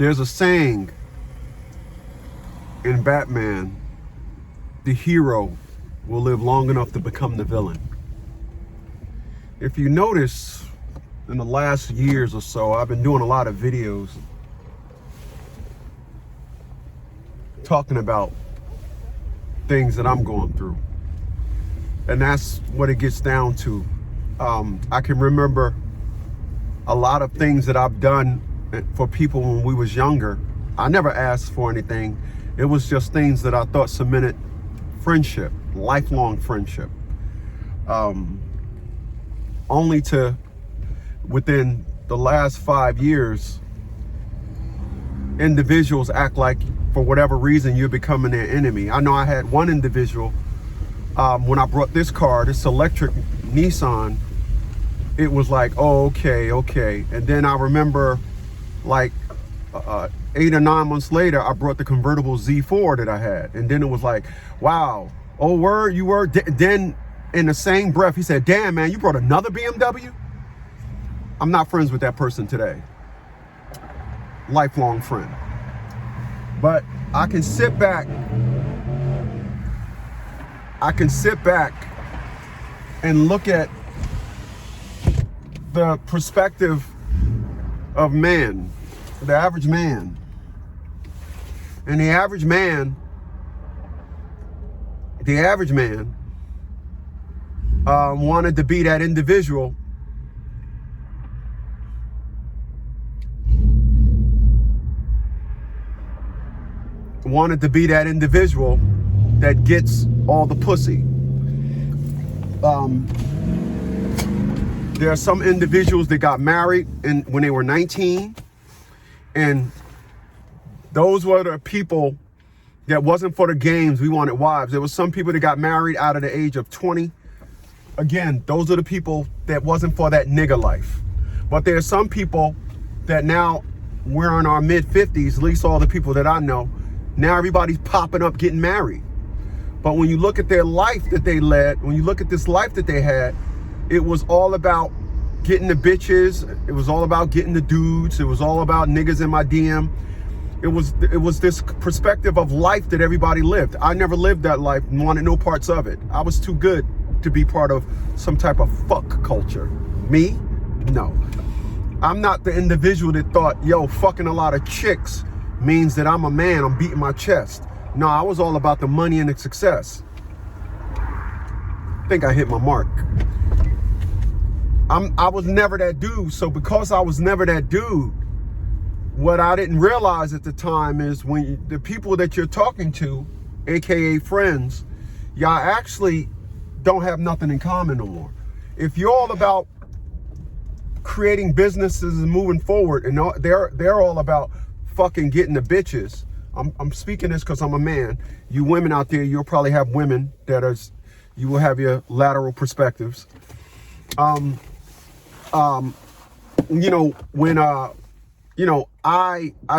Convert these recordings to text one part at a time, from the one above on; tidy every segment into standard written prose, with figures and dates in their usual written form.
There's a saying in Batman, the hero will live long enough to become the villain. If you notice, in the last years or so, I've been doing a lot of videos talking about things that I'm going through. And that's what it gets down to. I can remember a lot of things that I've done for people when we was younger. I never asked for anything. It was just things that I thought cemented friendship, lifelong friendship. Only to, within the last 5 years, individuals act like, for whatever reason, you're becoming their enemy. I know I had one individual, when I brought this car, this electric Nissan, it was like, oh, okay. And then I remember like 8 or 9 months later, I brought the convertible Z4 that I had. And then it was like, wow, oh, word, you were? Then in the same breath, he said, damn, man, you brought another BMW? I'm not friends with that person today. Lifelong friend. But I can sit back and look at the perspective of man, the average man. And the average man wanted to be that individual that gets all the pussy. There are some individuals that got married when they were 19, and those were the people that wasn't for the games. We wanted wives. There was some people that got married out of the age of 20. Again, those are the people that wasn't for that nigga life. But there are some people that now we're in our mid 50s, at least all the people that I know. Now everybody's popping up getting married. But when you look at their life that they led, when you look at this life that they had, it was all about getting the bitches. It was all about getting the dudes. It was all about niggas in my DM. It was this perspective of life that everybody lived. I never lived that life and wanted no parts of it. I was too good to be part of some type of fuck culture. Me? No. I'm not the individual that thought, yo, fucking a lot of chicks means that I'm a man, I'm beating my chest. No, I was all about the money and the success. I think I hit my mark. I was never that dude. So because I was never that dude, what I didn't realize at the time is when the people that you're talking to, AKA friends, y'all actually don't have nothing in common no more. If you're all about creating businesses and moving forward, and they're all about fucking getting the bitches. I'm speaking this because I'm a man. You women out there, you'll probably have women you will have your lateral perspectives. I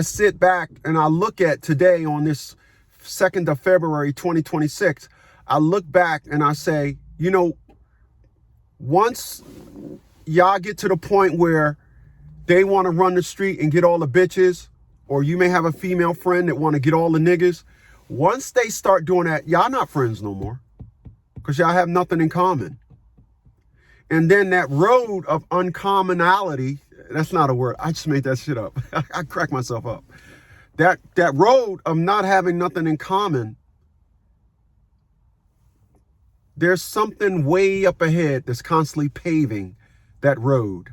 sit back and I look at today on this 2nd of February, 2026, I look back and I say, once y'all get to the point where they want to run the street and get all the bitches, or you may have a female friend that want to get all the niggas. Once they start doing that, y'all not friends no more because y'all have nothing in common. And then that road of uncommonality, that's not a word. I just made that shit up. I crack myself up. That road of not having nothing in common, there's something way up ahead that's constantly paving that road.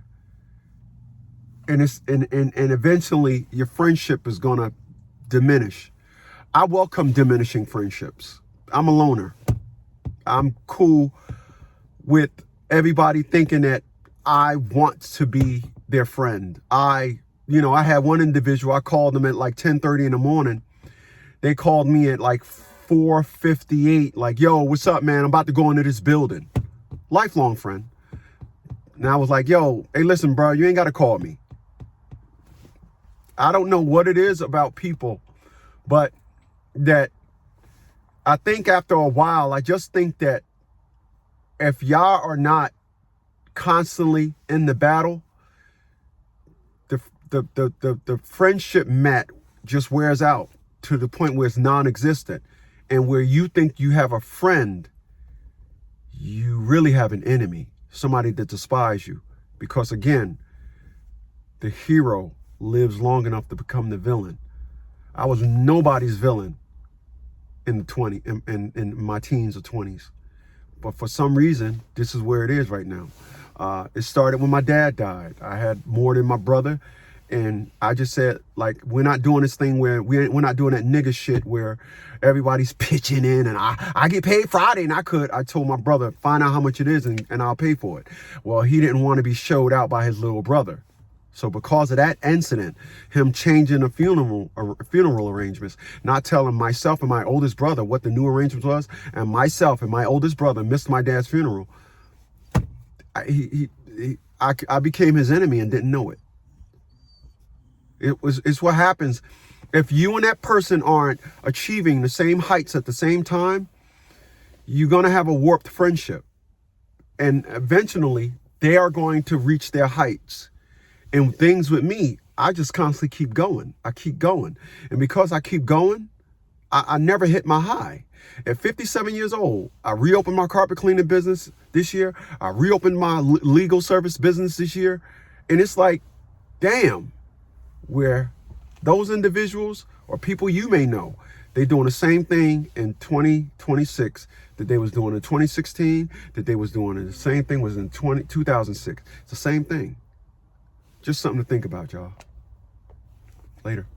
And eventually your friendship is gonna diminish. I welcome diminishing friendships. I'm a loner. I'm cool with everybody thinking that I want to be their friend. I had one individual, I called them at like 10:30 in the morning. They called me at like 4:58, like, yo, what's up, man? I'm about to go into this building. Lifelong friend. And I was like, yo, hey, listen, bro, you ain't got to call me. I don't know what it is about people, but that I think after a while, I just think that if y'all are not constantly in the battle, the friendship met just wears out to the point where it's non-existent. And where you think you have a friend, you really have an enemy, somebody that despises you. Because again, the hero lives long enough to become the villain. I was nobody's villain in my teens or 20s. But for some reason, this is where it is right now. It started when my dad died. I had more than my brother. And I just said, like, we're not doing this thing where we're not doing that nigga shit where everybody's pitching in and I get paid Friday and I told my brother, find out how much it is and I'll pay for it. Well, he didn't want to be showed out by his little brother. So because of that incident, him changing the funeral arrangements, not telling myself and my oldest brother what the new arrangements was, and myself and my oldest brother missed my dad's funeral, I became his enemy and didn't know it. It's what happens if you and that person aren't achieving the same heights at the same time. You're going to have a warped friendship, and eventually they are going to reach their heights. And things with me, I just constantly keep going. I keep going. And because I keep going, I never hit my high. At 57 years old, I reopened my carpet cleaning business this year. I reopened my legal service business this year. And it's like, damn, where those individuals or people you may know, they're doing the same thing in 2026 that they was doing in 2016, that they was doing, and the same thing was in 2006. It's the same thing. Just something to think about, y'all. Later.